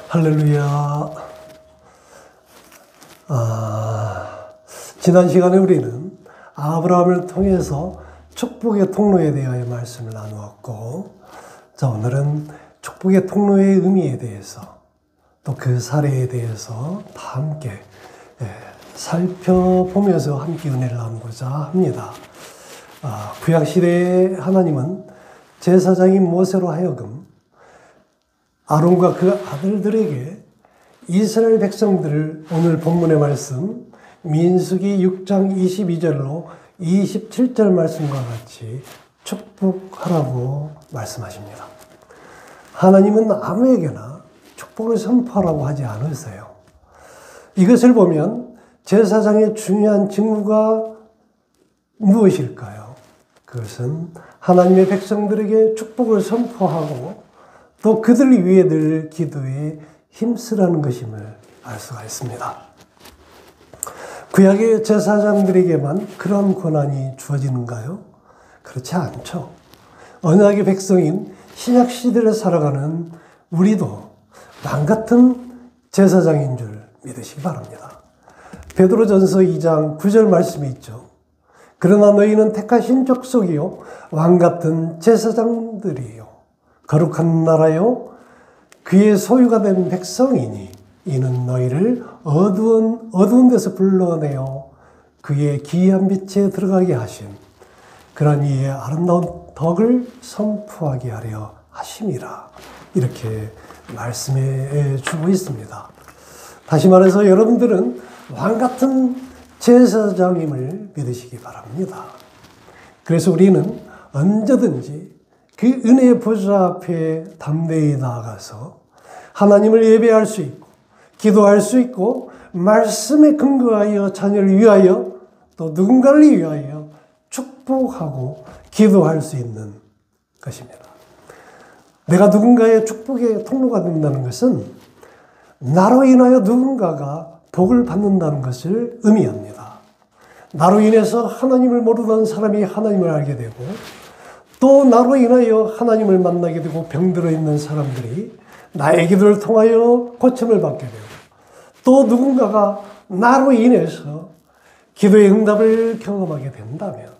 할렐루야. 지난 시간에 우리는 아브라함을 통해서 축복의 통로에 대하여 말씀을 나누었고, 자, 오늘은 축복의 통로의 의미에 대해서 또 그 사례에 대해서 다 함께 살펴보면서 함께 은혜를 나누고자 합니다. 구약시대에 하나님은 제사장인 모세로 하여금 아론과 그 아들들에게 이스라엘 백성들을 오늘 본문의 말씀 민수기 6장 22절로 27절 말씀과 같이 축복하라고 말씀하십니다. 하나님은 아무에게나 축복을 선포하라고 하지 않으세요. 이것을 보면 제사장의 중요한 직무가 무엇일까요? 그것은 하나님의 백성들에게 축복을 선포하고 또 그들 위해 늘 기도에 힘쓰라는 것임을 알 수가 있습니다. 구약의 제사장들에게만 그런 권한이 주어지는가요? 그렇지 않죠. 언약의 백성인 신약 시대를 살아가는 우리도 왕같은 제사장인 줄 믿으시기 바랍니다. 베드로전서 2장 9절 말씀이 있죠. 그러나 너희는 택하신 족속이요 왕같은 제사장들이요 거룩한 나라요 그의 소유가 된 백성이니 이는 너희를 어두운 데서 불러내어 그의 기이한 빛에 들어가게 하신 그러한 이의 아름다운 덕을 선포하게 하려 하심이라. 이렇게 말씀해 주고 있습니다. 다시 말해서 여러분들은 왕같은 제사장임을 믿으시기 바랍니다. 그래서 우리는 언제든지 그 은혜의 보좌 앞에 담대히 나아가서 하나님을 예배할 수 있고 기도할 수 있고 말씀에 근거하여 자녀를 위하여 또 누군가를 위하여 축복하고 기도할 수 있는 것입니다. 내가 누군가의 축복의 통로가 된다는 것은 나로 인하여 누군가가 복을 받는다는 것을 의미합니다. 나로 인해서 하나님을 모르던 사람이 하나님을 알게 되고 또 나로 인하여 하나님을 만나게 되고 병들어 있는 사람들이 나의 기도를 통하여 고침을 받게 되고 또 누군가가 나로 인해서 기도의 응답을 경험하게 된다면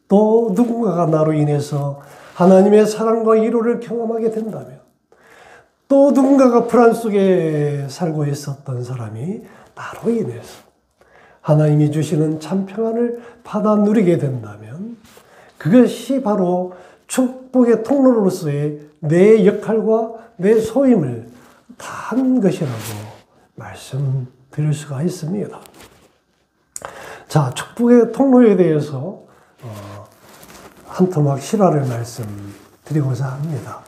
또 누군가가 나로 인해서 하나님의 사랑과 위로를 경험하게 된다면 또 누군가가 불안 속에 살고 있었던 사람이 나로 인해서 하나님이 주시는 참 평안을 받아 누리게 된다면 그것이 바로 축복의 통로로서의 내 역할과 내 소임을 다한 것이라고 말씀드릴 수가 있습니다. 자, 축복의 통로에 대해서 한 토막 실화를 말씀드리고자 합니다.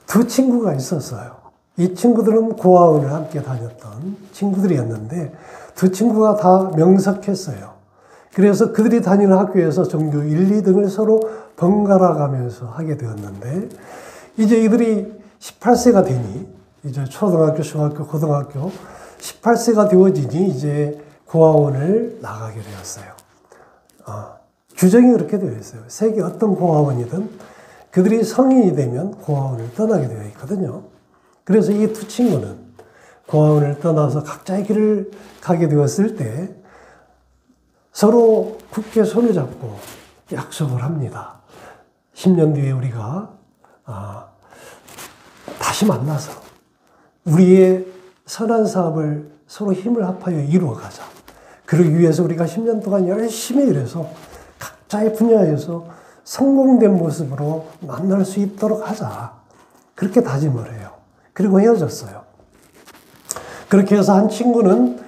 두 친구가 있었어요. 이 친구들은 고아원을 함께 다녔던 친구들이었는데 두 친구가 다 명석했어요. 그래서 그들이 다니는 학교에서 전교 1, 2등을 서로 번갈아 가면서 하게 되었는데 이제 이들이 18세가 되니 이제 초등학교, 중학교, 고등학교 18세가 되어지니 이제 고아원을 나가게 되었어요. 규정이 그렇게 되어 있어요. 세계 어떤 고아원이든 그들이 성인이 되면 고아원을 떠나게 되어 있거든요. 그래서 이 두 친구는 고아원을 떠나서 각자의 길을 가게 되었을 때 서로 굳게 손을 잡고 약속을 합니다. 10년 뒤에 우리가 다시 만나서 우리의 선한 사업을 서로 힘을 합하여 이루어가자. 그러기 위해서 우리가 10년 동안 열심히 일해서 각자의 분야에서 성공된 모습으로 만날 수 있도록 하자. 그렇게 다짐을 해요. 그리고 헤어졌어요. 그렇게 해서 한 친구는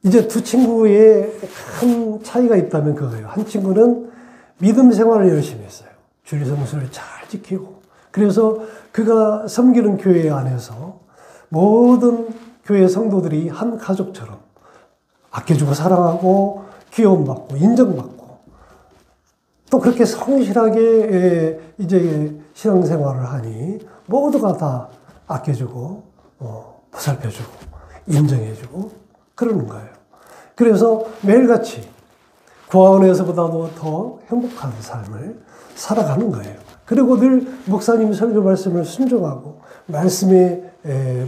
이제 두 친구의 큰 차이가 있다면 그거예요. 한 친구는 믿음 생활을 열심히 했어요. 주일 성수를 잘 지키고. 그래서 그가 섬기는 교회 안에서 모든 교회 성도들이 한 가족처럼 아껴주고 사랑하고 귀여움받고 인정받고 또 그렇게 성실하게 이제 신앙생활을 하니 모두가 다 아껴주고 보살펴주고 인정해주고 그러는 거예요. 그래서 매일같이 고아원에서보다도 더 행복한 삶을 살아가는 거예요. 그리고 늘 목사님 설교 말씀을 순종하고 말씀에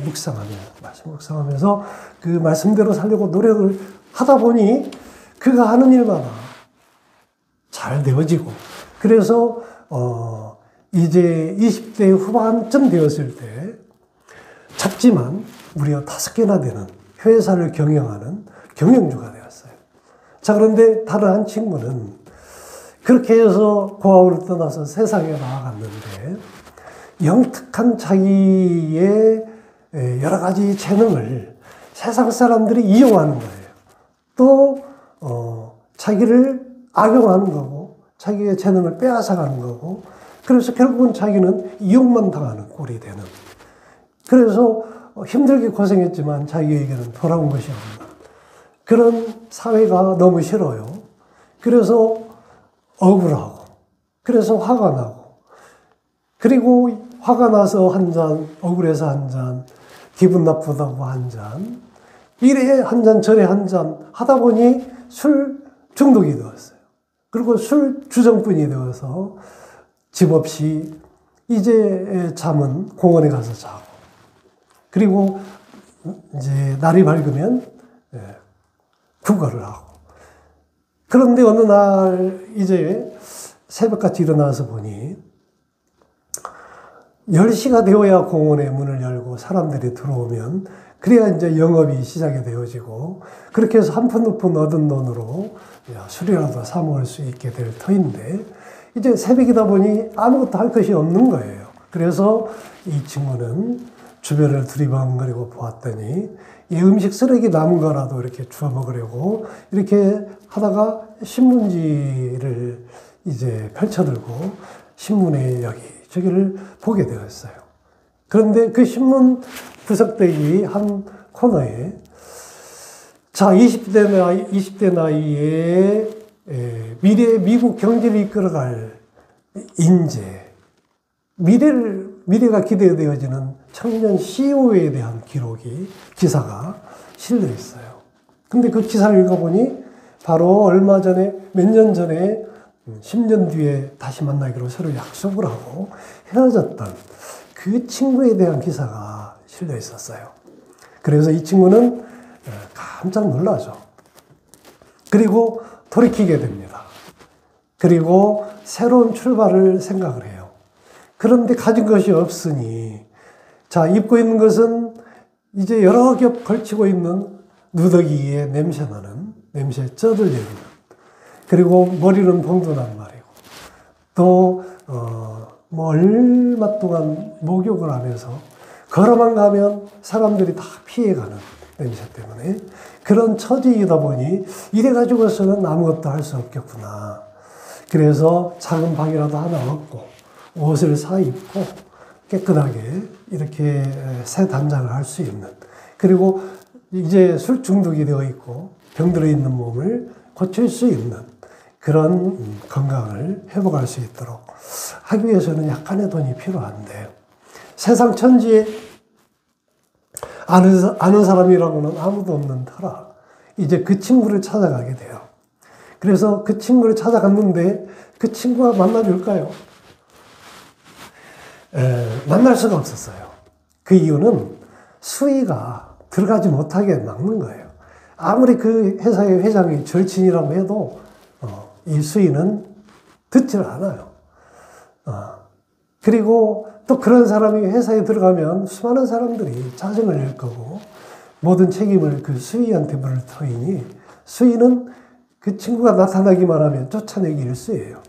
묵상하면서 그 말씀대로 살려고 노력을 하다 보니 그가 하는 일마다 잘 되어지고, 그래서 이제 20대 후반쯤 되었을 때 작지만 무려 5개나 되는 회사를 경영하는 경영주가 되었어요. 자, 그런데 다른 한 친구는 그렇게 해서 고아원을 떠나서 세상에 나아갔는데 영특한 자기의 여러 가지 재능을 세상 사람들이 이용하는 거예요. 또 자기를 악용하는 거고 자기의 재능을 빼앗아가는 거고, 그래서 결국은 자기는 이용만 당하는 꼴이 되는, 그래서 힘들게 고생했지만 자기에게는 돌아온 것이 없는 그런 사회가 너무 싫어요. 그래서 억울하고, 그래서 화가 나고, 그리고 화가 나서 한 잔, 억울해서 한 잔, 기분 나쁘다고 한 잔, 이래 한 잔, 저래 한 잔 하다 보니 술 중독이 되었어요. 그리고 술 주정꾼이 되어서 집 없이 이제 잠은 공원에 가서 자고, 그리고 이제 날이 밝으면 구걸을 하고. 그런데 어느 날 이제 새벽같이 일어나서 보니 10시가 되어야 공원의 문을 열고 사람들이 들어오면 그래야 이제 영업이 시작이 되어지고, 그렇게 해서 한 푼 두 푼 얻은 돈으로 술이라도 사 먹을 수 있게 될 터인데 이제 새벽이다 보니 아무것도 할 것이 없는 거예요. 그래서 이 친구는 주변을 두리번거리고 보았더니 이 음식 쓰레기 남은 거라도 이렇게 주워 먹으려고 이렇게 하다가 신문지를 이제 펼쳐들고 신문에 여기저기를 보게 되었어요. 그런데 그 신문 구석대기 한 코너에, 자, 20대 나이에 미래의 미국 경제를 이끌어갈 인재, 미래가 기대되어지는 청년 CEO에 대한 기사가 실려 있어요. 근데 그 기사를 읽어보니 바로 얼마 전에, 몇 년 전에 10년 뒤에 다시 만나기로 서로 약속을 하고 헤어졌던 그 친구에 대한 기사가 실려 있었어요. 그래서 이 친구는 깜짝 놀라죠. 그리고 돌이키게 됩니다. 그리고 새로운 출발을 생각을 해요. 그런데 가진 것이 없으니, 자, 입고 있는 것은 이제 여러 겹 걸치고 있는 누더기에 냄새나는, 냄새에 쪄들리는, 그리고 머리는 봉도난 말이고, 또 뭐 얼마 동안 목욕을 하면서 걸어만 가면 사람들이 다 피해가는 냄새 때문에 그런 처지이다 보니 이래가지고서는 아무것도 할 수 없겠구나. 그래서 작은 방이라도 하나 얻고 옷을 사 입고 깨끗하게 이렇게 새 단장을 할 수 있는, 그리고 이제 술 중독이 되어 있고 병들어 있는 몸을 고칠 수 있는 그런 건강을 회복할 수 있도록 하기 위해서는 약간의 돈이 필요한데, 세상 천지에 아는 사람이라고는 아무도 없는 터라 이제 그 친구를 찾아가게 돼요. 그래서 그 친구를 찾아갔는데 그 친구가 만나줄까요? 만날 수가 없었어요. 그 이유는 수위가 들어가지 못하게 막는 거예요. 아무리 그 회사의 회장이 절친이라고 해도 이 수위는 듣질 않아요. 그리고 또 그런 사람이 회사에 들어가면 수많은 사람들이 짜증을 낼 거고 모든 책임을 그 수위한테 물을 터이니 수위는 그 친구가 나타나기만 하면 쫓아내기 일쑤예요.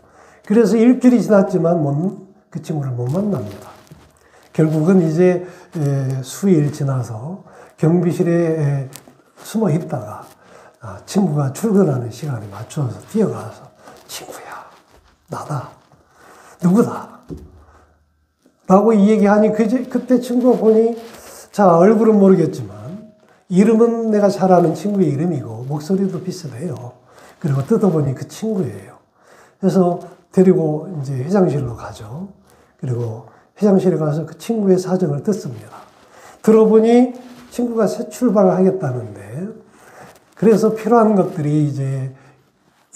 그래서 일주일이 지났지만 그 친구를 못 만납니다. 결국은 이제 수일 지나서 경비실에 숨어 있다가 친구가 출근하는 시간에 맞춰서 뛰어가서 친구야, 나다, 누구다 라고 이 얘기하니 그때 친구가 보니, 자, 얼굴은 모르겠지만 이름은 내가 잘 아는 친구의 이름이고 목소리도 비슷해요. 그리고 뜯어보니 그 친구예요. 그래서 데리고 이제 회장실로 가죠. 그리고 회장실에 가서 그 친구의 사정을 듣습니다. 들어보니 친구가 새 출발을 하겠다는데, 그래서 필요한 것들이 이제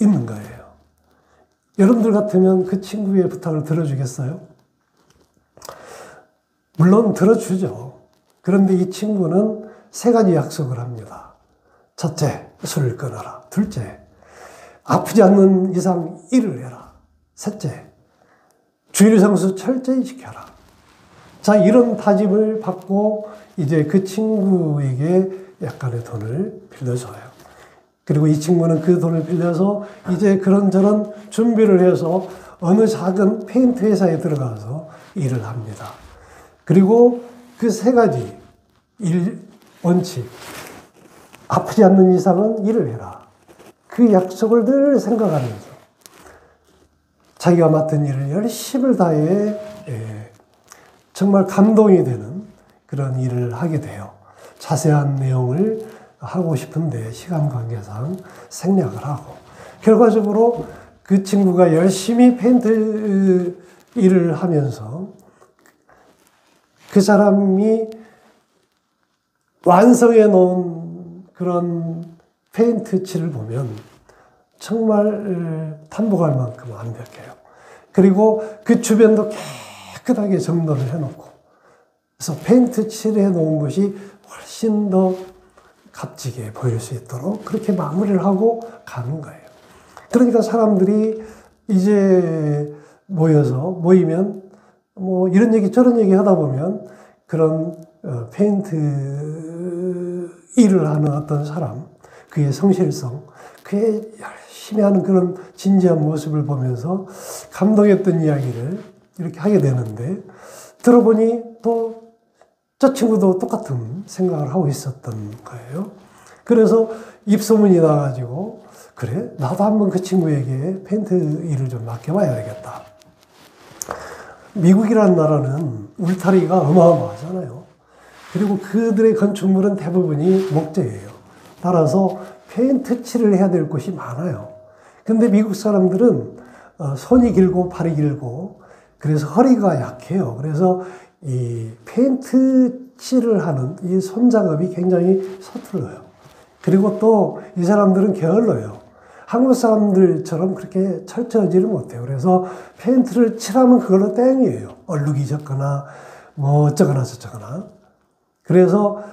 있는 거예요. 여러분들 같으면 그 친구의 부탁을 들어주겠어요? 물론 들어주죠. 그런데 이 친구는 세 가지 약속을 합니다. 첫째, 술을 끊어라. 둘째, 아프지 않는 이상 일을 해라. 셋째, 주일 성수 철저히 지켜라. 자, 이런 다짐을 받고 이제 그 친구에게 약간의 돈을 빌려줘요. 그리고 이 친구는 그 돈을 빌려서 이제 그런저런 준비를 해서 어느 작은 페인트 회사에 들어가서 일을 합니다. 그리고 그 세 가지 원칙, 아프지 않는 이상은 일을 해라. 그 약속을 늘 생각하면서 자기가 맡은 일을 열심을 다해 정말 감동이 되는 그런 일을 하게 돼요. 자세한 내용을 하고 싶은데 시간 관계상 생략을 하고, 결과적으로 그 친구가 열심히 페인트 일을 하면서 그 사람이 완성해 놓은 그런 페인트 칠을 보면 정말 탐복할 만큼 완벽해요. 그리고 그 주변도 깨끗하게 정돈을 해놓고, 그래서 페인트 칠해 놓은 것이 훨씬 더 값지게 보일 수 있도록 그렇게 마무리를 하고 가는 거예요. 그러니까 사람들이 이제 모이면 뭐 이런 얘기 저런 얘기 하다 보면 그런 페인트 일을 하는 어떤 사람, 그의 성실성, 그의 열심히 하는 그런 진지한 모습을 보면서 감동했던 이야기를 이렇게 하게 되는데, 들어보니 또 저 친구도 똑같은 생각을 하고 있었던 거예요. 그래서 입소문이 나가지고, 그래, 나도 한번 그 친구에게 페인트 일을 좀 맡겨봐야 되겠다. 미국이라는 나라는 울타리가 어마어마하잖아요. 그리고 그들의 건축물은 대부분이 목재예요. 따라서 페인트 칠을 해야 될 곳이 많아요. 근데 미국 사람들은 손이 길고 팔이 길고 그래서 허리가 약해요. 그래서 이 페인트 칠을 하는 이 손작업이 굉장히 서툴러요. 그리고 또 이 사람들은 게을러요. 한국 사람들처럼 그렇게 철저하지를 못해요. 그래서 페인트를 칠하면 그걸로 땡이에요. 얼룩이 졌거나 뭐 어쩌거나 저쩌거나. 그래서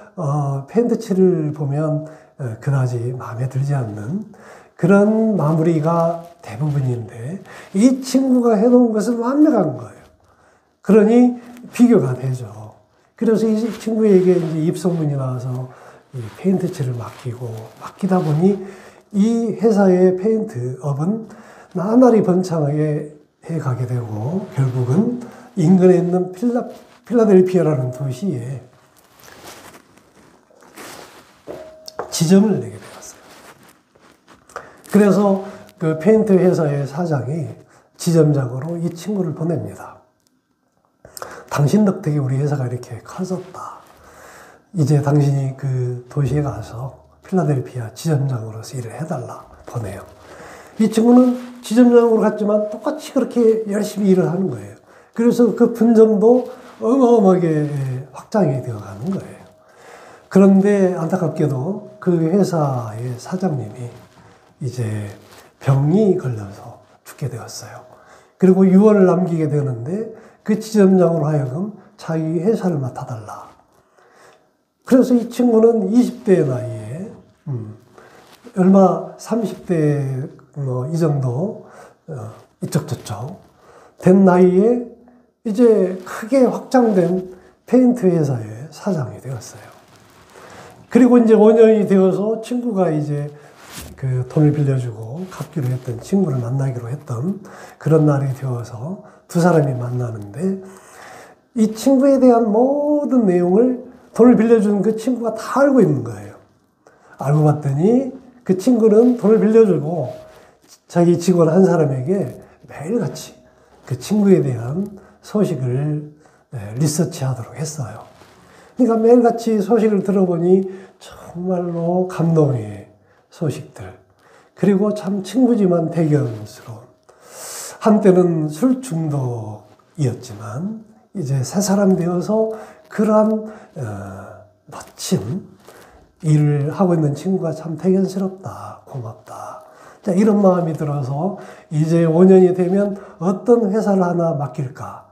페인트 칠을 보면 그다지 마음에 들지 않는 그런 마무리가 대부분인데, 이 친구가 해놓은 것은 완벽한 거예요. 그러니 비교가 되죠. 그래서 이 친구에게 이제 입소문이 나와서 이 페인트 칠을 맡기다 보니 이 회사의 페인트 업은 나날이 번창하게 해 가게 되고, 결국은 인근에 있는 필라델피아라는 도시에 지점을 내게 되었어요. 그래서 그 페인트 회사의 사장이 지점장으로 이 친구를 보냅니다. 당신 덕택에 우리 회사가 이렇게 커졌다. 이제 당신이 그 도시에 가서 필라델피아 지점장으로서 일을 해달라 보내요. 이 친구는 지점장으로 갔지만 똑같이 그렇게 열심히 일을 하는 거예요. 그래서 그 분점도 어마어마하게 확장이 되어 가는 거예요. 그런데 안타깝게도 그 회사의 사장님이 이제 병이 걸려서 죽게 되었어요. 그리고 유언을 남기게 되는데 그 지점장으로 하여금 자기 회사를 맡아달라. 그래서 이 친구는 20대의 나이에 얼마 30대 이 정도 이쪽 저쪽 된 나이에 이제 크게 확장된 페인트 회사의 사장이 되었어요. 그리고 이제 5년이 되어서 친구가 이제 그 돈을 빌려주고 갚기로 했던 친구를 만나기로 했던 그런 날이 되어서 두 사람이 만나는데, 이 친구에 대한 모든 내용을 돈을 빌려준 그 친구가 다 알고 있는 거예요. 알고 봤더니 그 친구는 돈을 빌려주고 자기 직원 한 사람에게 매일같이 그 친구에 대한 소식을 리서치하도록 했어요. 그러니까 매일같이 소식을 들어보니 정말로 감동의 소식들, 그리고 참 친구지만 대견스러운, 한때는 술 중독이었지만 이제 새 사람 되어서 그러한 멋진 일을 하고 있는 친구가 참 대견스럽다, 고맙다. 자, 이런 마음이 들어서 이제 5년이 되면 어떤 회사를 하나 맡길까,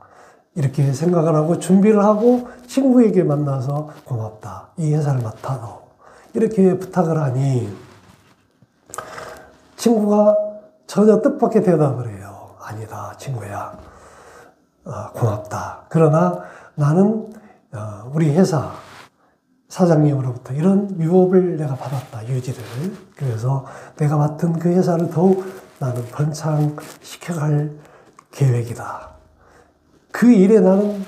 이렇게 생각을 하고 준비를 하고 친구에게 만나서 고맙다. 이 회사를 맡아도. 이렇게 부탁을 하니 친구가 전혀 뜻밖의 대답을 해요. 아니다, 친구야. 고맙다. 그러나 나는 우리 회사 사장님으로부터 이런 유업을 내가 받았다, 유지를. 그래서 내가 맡은 그 회사를 더욱 나는 번창시켜갈 계획이다. 그 일에 나는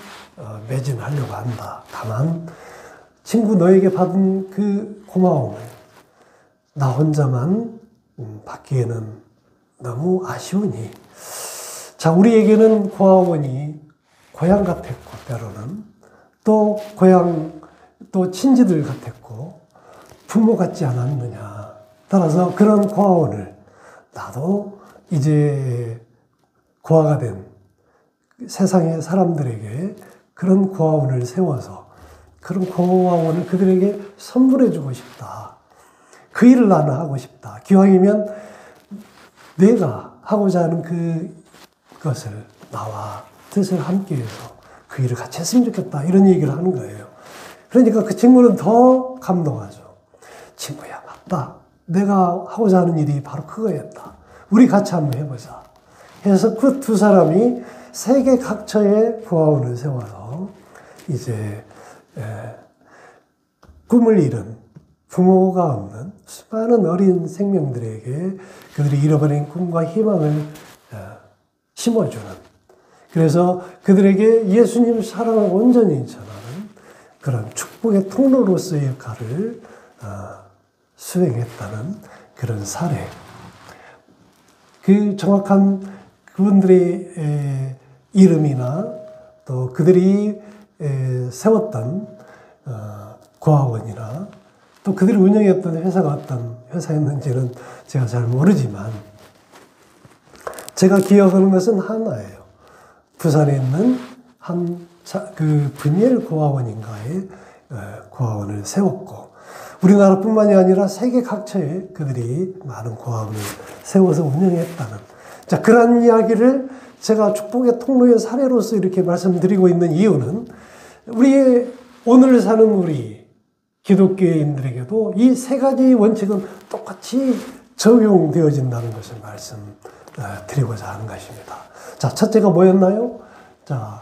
매진하려고 한다. 다만 친구 너에게 받은 그 고마움을 나 혼자만 받기에는 너무 아쉬우니, 자, 우리에게는 고아원이 고향 같았고, 때로는 또 고향, 또 친지들 같았고, 부모 같지 않았느냐. 따라서 그런 고아원을 나도 이제 고아가 된 세상의 사람들에게 그런 고아원을 세워서 그런 고아원을 그들에게 선물해 주고 싶다. 그 일을 나는 하고 싶다. 기왕이면 내가 하고자 하는 그것을 나와 뜻을 함께해서 그 일을 같이 했으면 좋겠다. 이런 얘기를 하는 거예요. 그러니까 그 친구는 더 감동하죠. 친구야, 맞다. 내가 하고자 하는 일이 바로 그거였다. 우리 같이 한번 해보자. 해서 그 두 사람이 세계 각처에 고아원을 세워서 이제 꿈을 잃은 부모가 없는 수많은 어린 생명들에게 그들이 잃어버린 꿈과 희망을 심어주는, 그래서 그들에게 예수님 사랑을 온전히 전하는 그런 축복의 통로로서의 역할을 수행했다는 그런 사례. 그 정확한 그분들의 이름이나 또 그들이 세웠던 고아원이나 또 그들이 운영했던 회사가 어떤 회사였는지는 제가 잘 모르지만 제가 기억하는 것은 하나예요. 부산에 있는 그 분예일 고아원인가에 고아원을 세웠고, 우리나라뿐만이 아니라 세계 각처에 그들이 많은 고아원을 세워서 운영했다는, 자, 그런 이야기를 제가 축복의 통로의 사례로서 이렇게 말씀드리고 있는 이유는 우리의 오늘 사는 우리 기독교인들에게도 이 세 가지 원칙은 똑같이 적용되어진다는 것을 말씀드리고자 하는 것입니다. 자, 첫째가 뭐였나요? 자,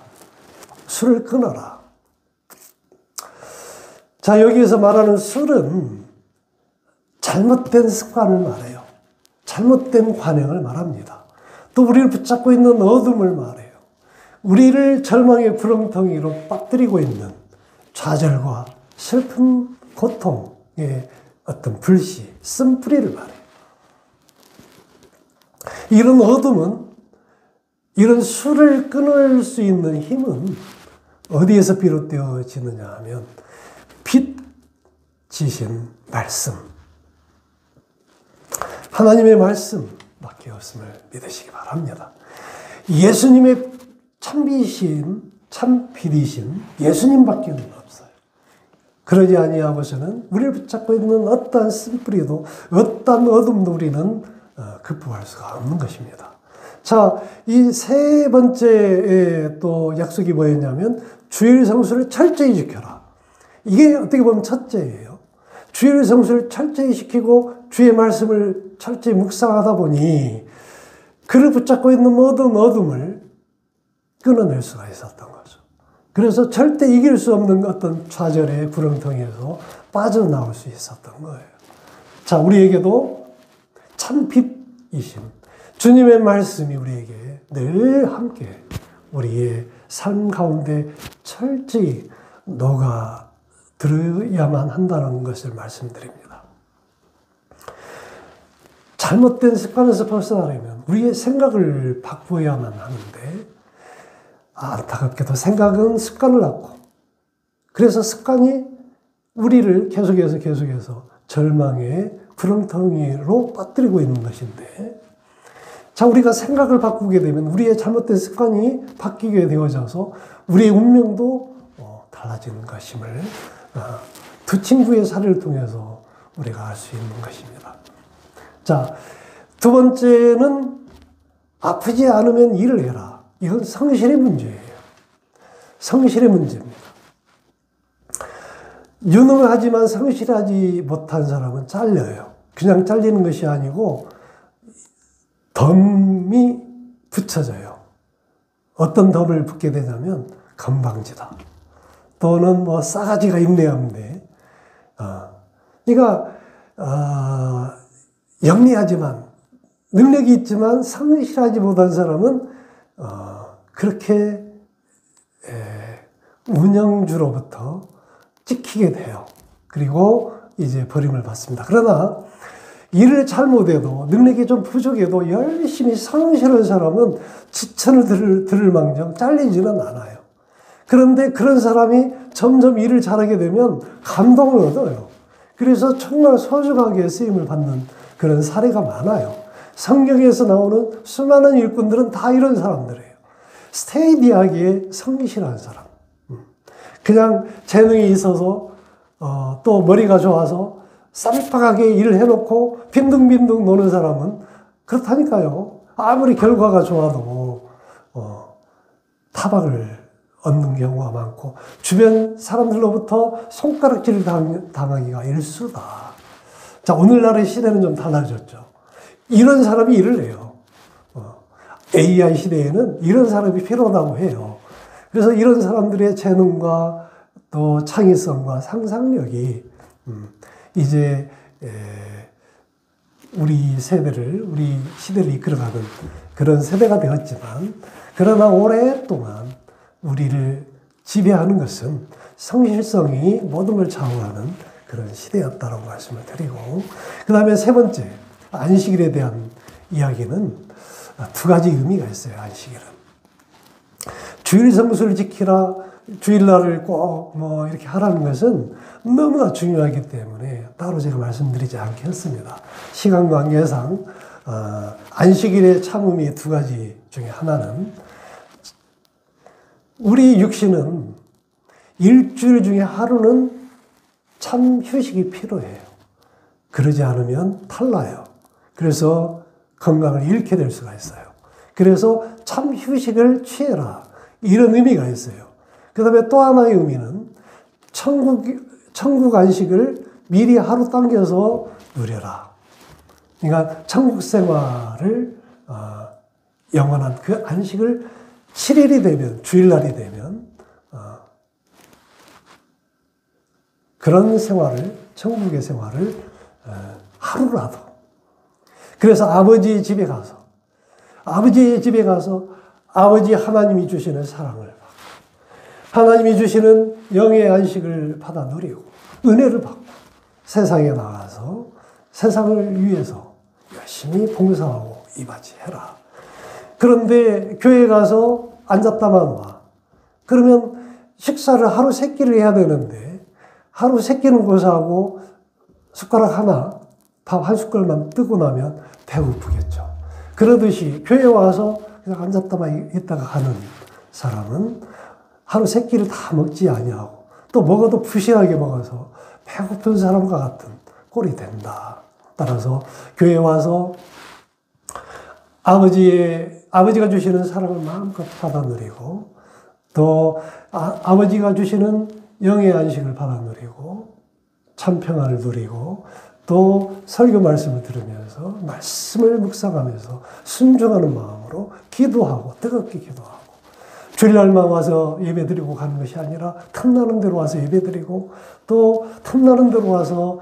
술을 끊어라. 자, 여기에서 말하는 술은 잘못된 습관을 말해요. 잘못된 관행을 말합니다. 또 우리를 붙잡고 있는 어둠을 말해요. 우리를 절망의 구렁텅이로 빠뜨리고 있는 좌절과 슬픔, 고통의 어떤 불씨, 쓴뿌리를 말해요. 이런 어둠은, 이런 술을 끊을 수 있는 힘은 어디에서 비롯되어지느냐 하면 빛이신 말씀, 하나님의 말씀밖에 없음을 믿으시기 바랍니다. 예수님의 참빛이신, 참빛이신 예수님밖에 없어요. 그러지 아니하고서는 우리를 붙잡고 있는 어떠한 쓴뿌리도, 어떠한 어둠도 우리는 극복할 수가 없는 것입니다. 자, 이 세 번째 또 약속이 뭐였냐면 주일 성수를 철저히 지켜라. 이게 어떻게 보면 첫째예요. 주일 성수를 철저히 지키고 주의 말씀을 철저히 묵상하다 보니 그를 붙잡고 있는 모든 어둠을 끊어낼 수가 있었던 거죠. 그래서 절대 이길 수 없는 어떤 좌절의 구렁텅이에서 빠져나올 수 있었던 거예요. 자, 우리에게도 참 빛이신 주님의 말씀이 우리에게 늘 함께 우리의 삶 가운데 철저히 녹아 들어야만 한다는 것을 말씀드립니다. 잘못된 습관에서 벗어나려면 우리의 생각을 바꾸어야만 하는데, 안타깝게도 생각은 습관을 낳고, 그래서 습관이 우리를 계속해서 절망의 구렁텅이로 빠뜨리고 있는 것인데, 자, 우리가 생각을 바꾸게 되면 우리의 잘못된 습관이 바뀌게 되어져서 우리의 운명도 달라지는 것임을 두 친구의 사례를 통해서 우리가 알 수 있는 것입니다. 자, 두 번째는 아프지 않으면 일을 해라. 이건 성실의 문제예요. 성실의 문제입니다. 유능하지만 성실하지 못한 사람은 잘려요. 그냥 잘리는 것이 아니고 덤이 붙여져요. 어떤 덤을 붙게 되냐면 건방지다. 또는 뭐 싸가지가 있네 없네. 그러니까 영리하지만 능력이 있지만 성실하지 못한 사람은 그렇게 운영주로부터 찍히게 돼요. 그리고 이제 버림을 받습니다. 그러나 일을 잘못해도 능력이 좀 부족해도 열심히 성실한 사람은 추천을 들을 망정 잘리지는 않아요. 그런데 그런 사람이 점점 일을 잘하게 되면 감동을 얻어요. 그래서 정말 소중하게 쓰임을 받는 그런 사례가 많아요. 성경에서 나오는 수많은 일꾼들은 다 이런 사람들이에요. 스테이디하게 성실한 사람. 그냥 재능이 있어서 또 머리가 좋아서 쌈박하게 일을 해놓고 빈둥빈둥 노는 사람은 그렇다니까요. 아무리 결과가 좋아도 타박을 얻는 경우가 많고 주변 사람들로부터 손가락질을 당하기가 일수다. 자, 오늘날의 시대는 좀 달라졌죠. 이런 사람이 일을 해요. AI 시대에는 이런 사람이 필요하다고 해요. 그래서 이런 사람들의 재능과 또 창의성과 상상력이 이제 우리 시대를 이끌어가는 그런 세대가 되었지만, 그러나 오랫동안 우리를 지배하는 것은 성실성이 모든 걸 좌우하는 그런 시대였다라고 말씀을 드리고, 그 다음에 세 번째, 안식일에 대한 이야기는 두 가지 의미가 있어요. 안식일은 주일 성수를 지키라, 주일날을 꼭 뭐 이렇게 하라는 것은 너무나 중요하기 때문에 따로 제가 말씀드리지 않겠습니다. 시간 관계상 안식일의 참음이 두 가지 중에 하나는, 우리 육신은 일주일 중에 하루는 참 휴식이 필요해요. 그러지 않으면 탈나요. 그래서 건강을 잃게 될 수가 있어요. 그래서 참 휴식을 취해라, 이런 의미가 있어요. 그 다음에 또 하나의 의미는 천국 안식을 미리 하루 당겨서 누려라. 그러니까 천국 생활을 영원한 그 안식을 7일이 되면, 주일날이 되면 그런 생활을, 천국의 생활을 하루라도. 그래서 아버지의 집에 가서 아버지 하나님이 주시는 사랑을 받고, 하나님이 주시는 영의 안식을 받아 누리고 은혜를 받고 세상에 나가서 세상을 위해서 열심히 봉사하고 이바지해라. 그런데 교회 가서 앉았다만 와. 그러면 식사를 하루 세 끼를 해야 되는데 하루 세 끼는 고사하고 숟가락 하나, 밥 한 숟갈만 뜨고 나면 배고프겠죠. 그러듯이 교회 와서 그냥 앉았다만 있다가 가는 사람은 하루 세 끼를 다 먹지 아니하고 또 먹어도 푸시하게 먹어서 배고픈 사람과 같은 꼴이 된다. 따라서 교회에 와서 아버지가 주시는 사랑을 마음껏 받아 누리고, 또 아버지가 주시는 영의 안식을 받아 누리고 참 평안을 누리고, 또 설교 말씀을 들으면서 말씀을 묵상하면서 순종하는 마음으로 기도하고 뜨겁게 기도하고, 주일날만 와서 예배드리고 가는 것이 아니라 틈나는 대로 와서 예배드리고, 또 틈나는 대로 와서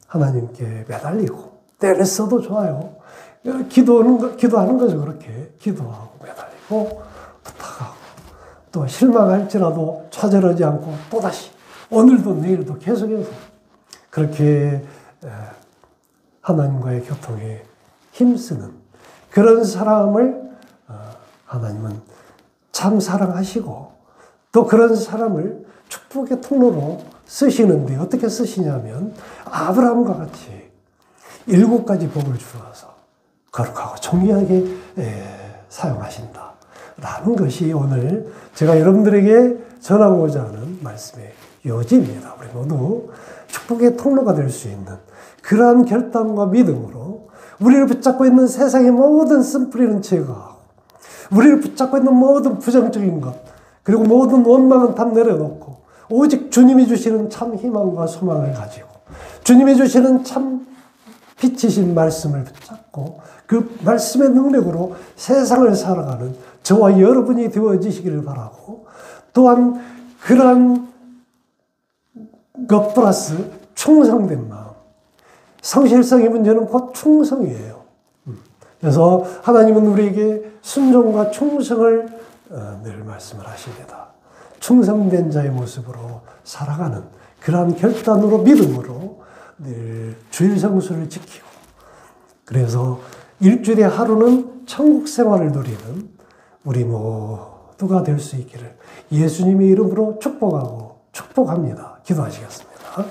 하나님께 매달리고, 때를 써도 좋아요. 기도하는 거죠. 그렇게 기도하고 매달리고 부탁하고, 또 실망할지라도 좌절하지 않고 또다시 오늘도 내일도 계속해서 그렇게 하나님과의 교통에 힘쓰는 그런 사람을 하나님은 참 사랑하시고, 또 그런 사람을 축복의 통로로 쓰시는데 어떻게 쓰시냐면 아브라함과 같이 7가지 복을 주어서 거룩하고 존귀하게 사용하신다 라는 것이 오늘 제가 여러분들에게 전하고자 하는 말씀의 요지입니다. 우리 모두 축복의 통로가 될 수 있는 그러한 결단과 믿음으로 우리를 붙잡고 있는 세상의 모든 쓴뿌리는 제거하고, 우리를 붙잡고 있는 모든 부정적인 것, 그리고 모든 원망은 다 내려놓고 오직 주님이 주시는 참 희망과 소망을 가지고 주님이 주시는 참 빛이신 말씀을 붙잡고 그 말씀의 능력으로 세상을 살아가는 저와 여러분이 되어지시기를 바라고, 또한 그러한 것 플러스 충성된 마음. 성실성의 문제는 곧 충성이에요. 그래서 하나님은 우리에게 순종과 충성을 늘 말씀을 하십니다. 충성된 자의 모습으로 살아가는 그러한 결단으로, 믿음으로 늘 주일 성수를 지키고, 그래서 일주일의 하루는 천국 생활을 누리는 우리 모두가 될 수 있기를 예수님의 이름으로 축복하고 축복합니다. 기도하시겠습니다.